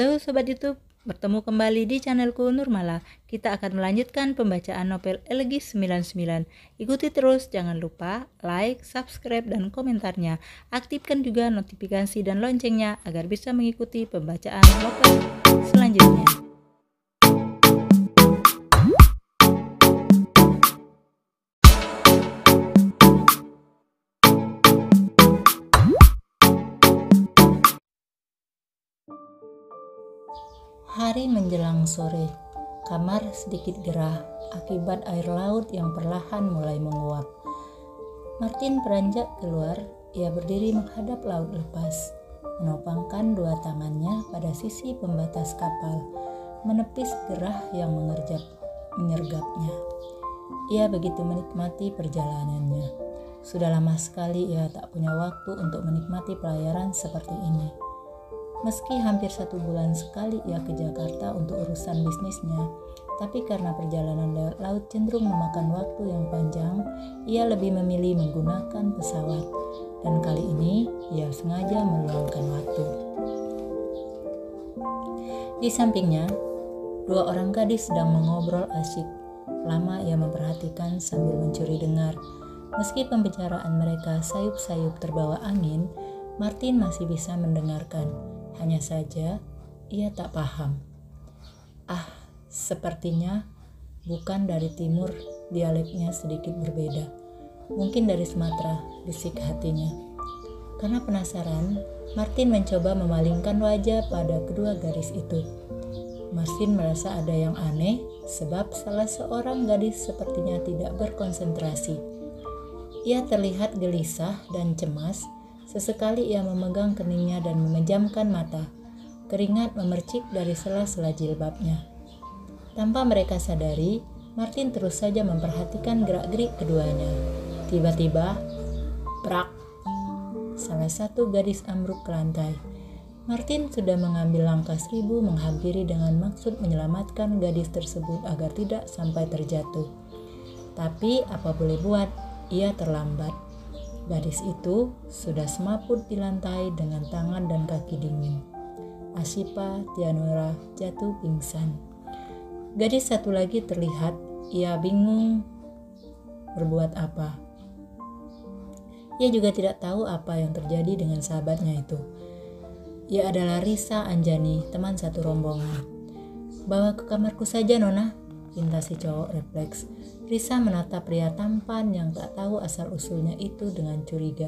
Halo Sobat YouTube, bertemu kembali di channelku Nurmala. Kita akan melanjutkan pembacaan novel Elegis 99. Ikuti terus, jangan lupa like, subscribe, dan komentarnya. Aktifkan juga notifikasi dan loncengnya agar bisa mengikuti pembacaan novel selanjutnya. Hari menjelang sore, kamar sedikit gerah akibat air laut yang perlahan mulai menguap. Martin beranjak keluar, ia berdiri menghadap laut lepas, menopangkan dua tangannya pada sisi pembatas kapal, menepis gerah yang menyergapnya. Ia begitu menikmati perjalanannya. Sudah lama sekali ia tak punya waktu untuk menikmati pelayaran seperti ini. Meski hampir 1 bulan sekali ia ke Jakarta untuk urusan bisnisnya, tapi karena perjalanan lewat laut cenderung memakan waktu yang panjang, ia lebih memilih menggunakan pesawat. Dan kali ini ia sengaja meluangkan waktu. Di sampingnya, 2 orang gadis sedang mengobrol asyik. Lama ia memperhatikan sambil mencuri dengar. Meski pembicaraan mereka sayup-sayup terbawa angin, Martin masih bisa mendengarkan. Hanya saja ia tak paham. Sepertinya bukan dari timur, dialeknya sedikit berbeda. Mungkin dari Sumatera, bisik hatinya. Karena penasaran, Martin mencoba memalingkan wajah pada kedua gadis itu. Martin merasa ada yang aneh, sebab salah seorang gadis sepertinya tidak berkonsentrasi. Ia terlihat gelisah dan cemas. Sesekali ia memegang keningnya dan memejamkan mata. Keringat memercik dari sela-sela jilbabnya. Tanpa mereka sadari, Martin terus saja memperhatikan gerak-gerik keduanya. Tiba-tiba, brak! Salah satu gadis ambruk ke lantai. Martin sudah mengambil langkah 1000 menghampiri dengan maksud menyelamatkan gadis tersebut agar tidak sampai terjatuh. Tapi apa boleh buat, ia terlambat. Gadis itu sudah semaput di lantai dengan tangan dan kaki dingin. Asifa Tianura jatuh pingsan. Gadis satu lagi terlihat, ia bingung berbuat apa. Ia juga tidak tahu apa yang terjadi dengan sahabatnya itu. Ia adalah Risa Anjani, teman satu rombongan. "Bawa ke kamarku saja, Nona," pinta si cowok refleks. Risa menatap pria tampan yang tak tahu asal-usulnya itu dengan curiga.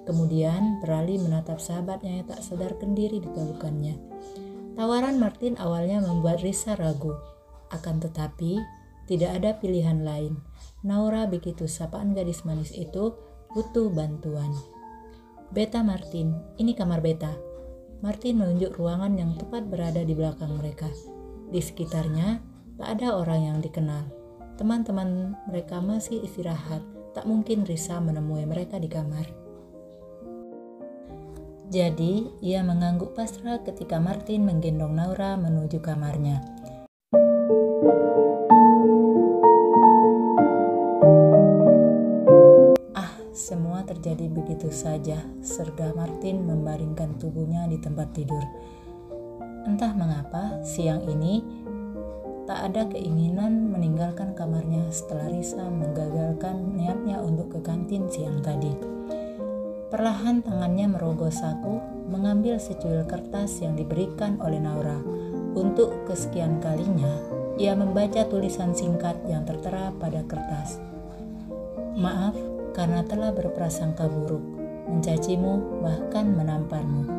Kemudian beralih menatap sahabatnya yang tak sadarkan diri di pelukannya. Tawaran Martin awalnya membuat Risa ragu. Akan tetapi, tidak ada pilihan lain. Naura, begitu sapaan gadis manis itu, butuh bantuan. "Beta Martin, ini kamar Beta." Martin menunjuk ruangan yang tepat berada di belakang mereka. Di sekitarnya, tak ada orang yang dikenal. Teman-teman mereka masih istirahat, tak mungkin Risa menemui mereka di kamar. Jadi, ia mengangguk pasrah ketika Martin menggendong Naura menuju kamarnya. Semua terjadi begitu saja, sergah Martin membaringkan tubuhnya di tempat tidur. Entah mengapa, siang ini tak ada keinginan meninggalkan kamarnya setelah Risa menggagalkan niatnya untuk ke kantin siang tadi. Perlahan tangannya merogoh saku, mengambil secuil kertas yang diberikan oleh Naura. Untuk kesekian kalinya, ia membaca tulisan singkat yang tertera pada kertas. "Maaf karena telah berprasangka buruk, mencacimu, bahkan menamparmu.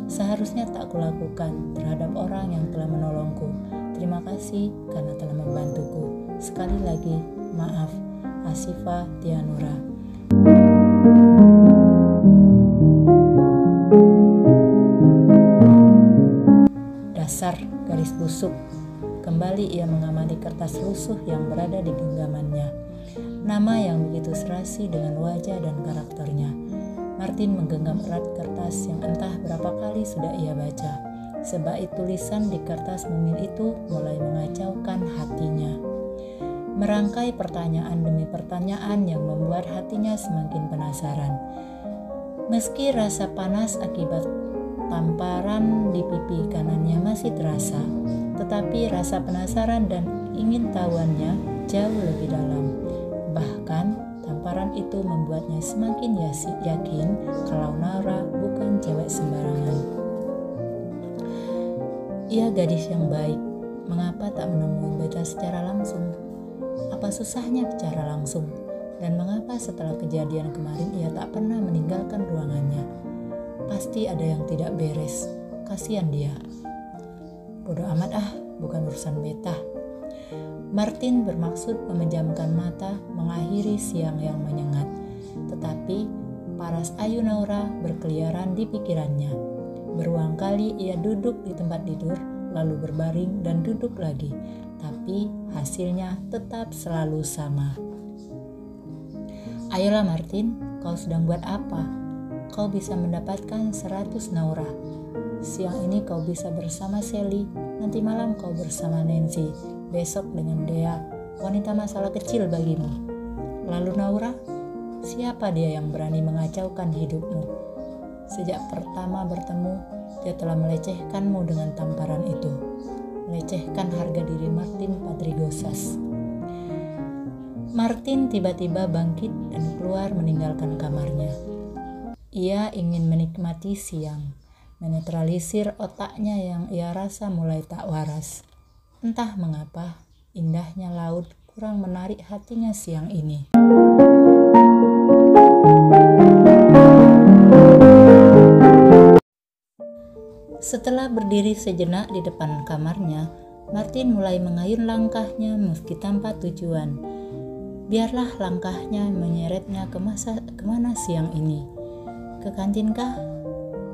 Seharusnya tak kulakukan terhadap orang yang telah menolongku. Terima kasih karena telah membantuku. Sekali lagi, maaf. Asifa Tianura." Dasar garis busuk. Kembali ia mengamati kertas lusuh yang berada di genggamannya. Nama yang begitu serasi dengan wajah dan karakternya. Martin menggenggam erat kertas yang entah berapa kali sudah ia baca. Sebaik tulisan di kertas mungil itu mulai mengacaukan hatinya. Merangkai pertanyaan demi pertanyaan yang membuat hatinya semakin penasaran. Meski rasa panas akibat tamparan di pipi kanannya masih terasa, tetapi rasa penasaran dan ingin tahuannya jauh lebih dalam. Bahkan tamparan itu membuatnya semakin yakin kalau Naura bukan cewek sembarangan. Ia gadis yang baik, mengapa tak menemui beta secara langsung? Apa susahnya bicara langsung? Dan mengapa setelah kejadian kemarin ia tak pernah meninggalkan ruangannya? Pasti ada yang tidak beres. Kasihan dia. Bodoh amat bukan urusan beta. Martin bermaksud memejamkan mata mengakhiri siang yang menyengat. Tetapi paras ayu Naura berkeliaran di pikirannya. Berulang kali ia duduk di tempat tidur, lalu berbaring dan duduk lagi. Tapi hasilnya tetap selalu sama. Ayolah Martin, kau sedang buat apa? Kau bisa mendapatkan 100 Naura. Siang ini kau bisa bersama Sally, nanti malam kau bersama Nancy, besok dengan Dea, wanita masalah kecil bagimu. Lalu Naura, siapa dia yang berani mengacaukan hidupmu? Sejak pertama bertemu, dia telah melecehkanmu dengan tamparan itu. Melecehkan harga diri Martin Patrigosas. Martin tiba-tiba bangkit dan keluar meninggalkan kamarnya. Ia ingin menikmati siang, menetralisir otaknya yang ia rasa mulai tak waras. Entah mengapa, indahnya laut kurang menarik hatinya siang ini. Setelah berdiri sejenak di depan kamarnya, Martin mulai mengayun langkahnya meski tanpa tujuan. Biarlah langkahnya menyeretnya kemana siang ini. Ke kantin kah?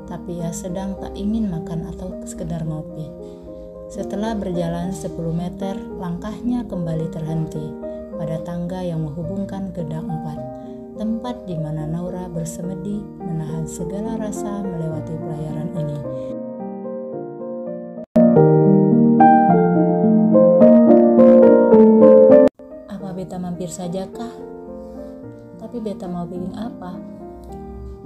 Tapi ia sedang tak ingin makan atau sekedar ngopi. Setelah berjalan 10 meter, langkahnya kembali terhenti pada tangga yang menghubungkan ke dak 4, tempat di mana Naura bersemedi menahan segala rasa melewati pelayaran ini. Apa beta mampir saja kah? Tapi beta mau bikin apa?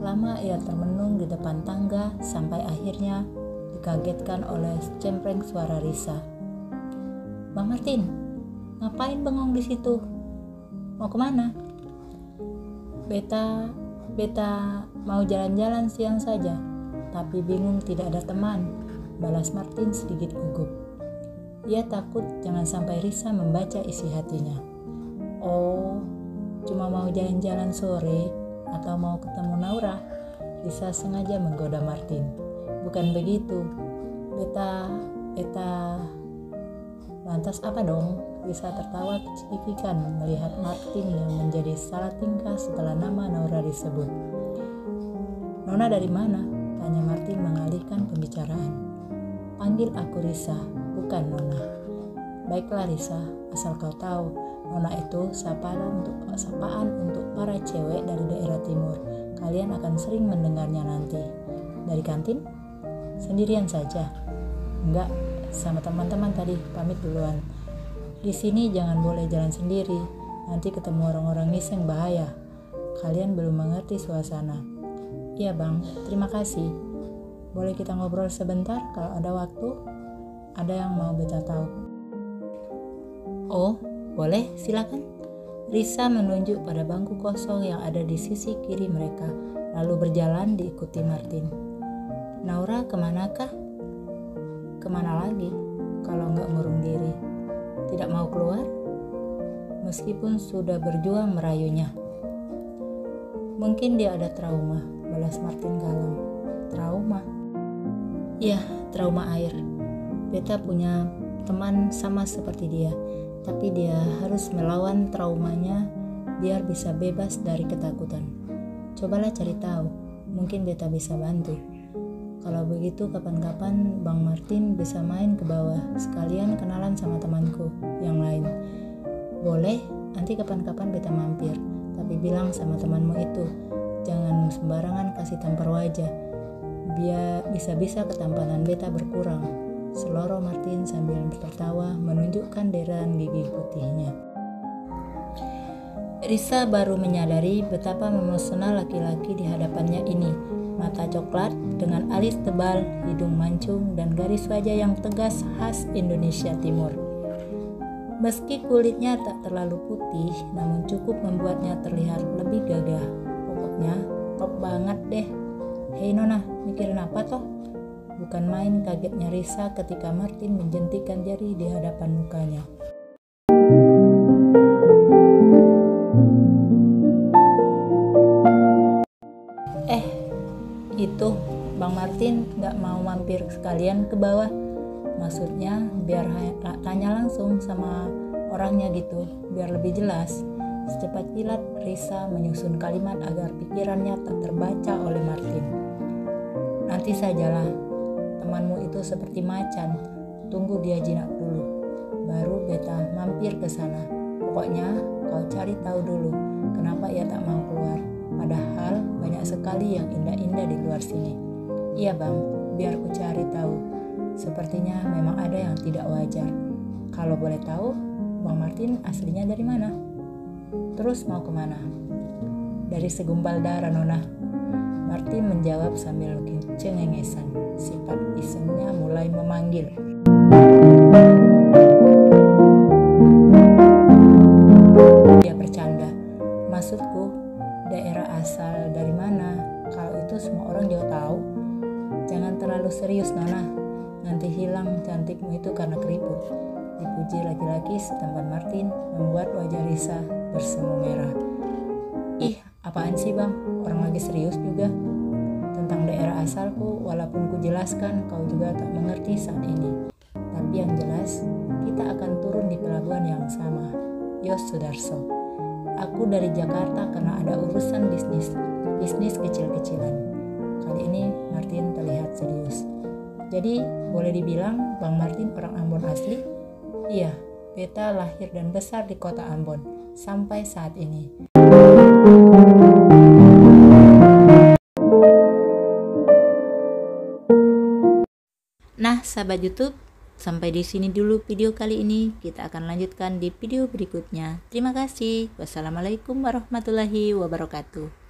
Lama ia termenung di depan tangga sampai akhirnya dikagetkan oleh cempreng suara Risa. Bang Martin, ngapain bengong di situ? Mau kemana? Beta mau jalan-jalan siang saja, tapi bingung tidak ada teman, balas Martin sedikit gugup. Ia takut jangan sampai Risa membaca isi hatinya. Oh, cuma mau jalan-jalan sore atau mau ketemu Naura? Risa sengaja menggoda Martin. Bukan begitu. Beta lantas apa dong? Risa tertawa kecikikan melihat Martin yang menjadi salah tingkah setelah nama Naura disebut. Nona dari mana? Tanya Martin mengalihkan pembicaraan. Panggil aku Risa, bukan Nona. Baiklah Risa, asal kau tahu, Nona itu sapaan untuk para cewek dari daerah timur. Kalian akan sering mendengarnya nanti. Dari kantin? Sendirian saja? Enggak, sama teman-teman tadi, pamit duluan. Di sini jangan boleh jalan sendiri, nanti ketemu orang-orang ngiseng bahaya. Kalian belum mengerti suasana. Iya bang, terima kasih. Boleh kita ngobrol sebentar kalau ada waktu? Ada yang mau beta tahu. Oh, boleh, silakan. Risa menunjuk pada bangku kosong yang ada di sisi kiri mereka, lalu berjalan diikuti Martin. Naura kemanakah? Kemana lagi kalau nggak ngurung diri? Tidak mau keluar? Meskipun sudah berjuang merayunya. Mungkin dia ada trauma, balas Martin kalem. Trauma? Ya, trauma air. Beta punya teman sama seperti dia, tapi dia harus melawan traumanya biar bisa bebas dari ketakutan. Cobalah cari tahu, mungkin beta bisa bantu. Kalau begitu kapan-kapan Bang Martin bisa main ke bawah, sekalian kenalan sama temanku yang lain. Boleh, nanti kapan-kapan beta mampir, tapi bilang sama temanmu itu, jangan sembarangan kasih tampar wajah, biar bisa-bisa ketampanan beta berkurang. Seloroh Martin sambil tertawa menunjukkan deretan gigi putihnya. Risa baru menyadari betapa memesona laki-laki di hadapannya ini. Mata coklat dengan alis tebal, hidung mancung, dan garis wajah yang tegas khas Indonesia Timur. Meski kulitnya tak terlalu putih, namun cukup membuatnya terlihat lebih gagah. Pokoknya top banget deh. Hei Nona, mikirin apa toh? Bukan main kagetnya Risa ketika Martin menjentikan jari di hadapan mukanya. Itu Bang Martin gak mau mampir sekalian ke bawah? Maksudnya biar tanya langsung sama orangnya gitu, biar lebih jelas. Secepat kilat Risa menyusun kalimat agar pikirannya tak terbaca oleh Martin. Nanti sajalah, temanmu itu seperti macan, tunggu dia jinak dulu, baru beta mampir ke sana. Pokoknya kau cari tahu dulu kenapa ia tak mau keluar. Padahal banyak sekali yang indah-indah di luar sini. Iya bang, biar ku cari tahu. Sepertinya memang ada yang tidak wajar. Kalau boleh tahu, Bang Martin aslinya dari mana? Terus mau kemana? Dari segumpal darah Nona. Martin menjawab sambil cengengesan. Sifat isengnya mulai memanggil. Dia bercanda. Maksudku, daerah asal dari mana? Kalau itu semua orang juga tahu. Jangan terlalu serius Nona, nanti hilang cantikmu itu karena keriput. Dipuji laki-laki setampan Martin membuat wajah Risa bersemu merah. Ih, apaan sih bang? Orang lagi serius juga. Tentang daerah asalku, walaupun ku jelaskan, kau juga tak mengerti saat ini. Tapi yang jelas, kita akan turun di pelabuhan yang sama. Yos Sudarso. Aku dari Jakarta karena ada urusan bisnis kecil-kecilan. Kali ini Martin terlihat serius. Jadi boleh dibilang Bang Martin orang Ambon asli? Iya, beta lahir dan besar di kota Ambon sampai saat ini. Nah, sahabat YouTube, sampai di sini dulu video kali ini. Kita akan lanjutkan di video berikutnya. Terima kasih. Wassalamualaikum warahmatullahi wabarakatuh.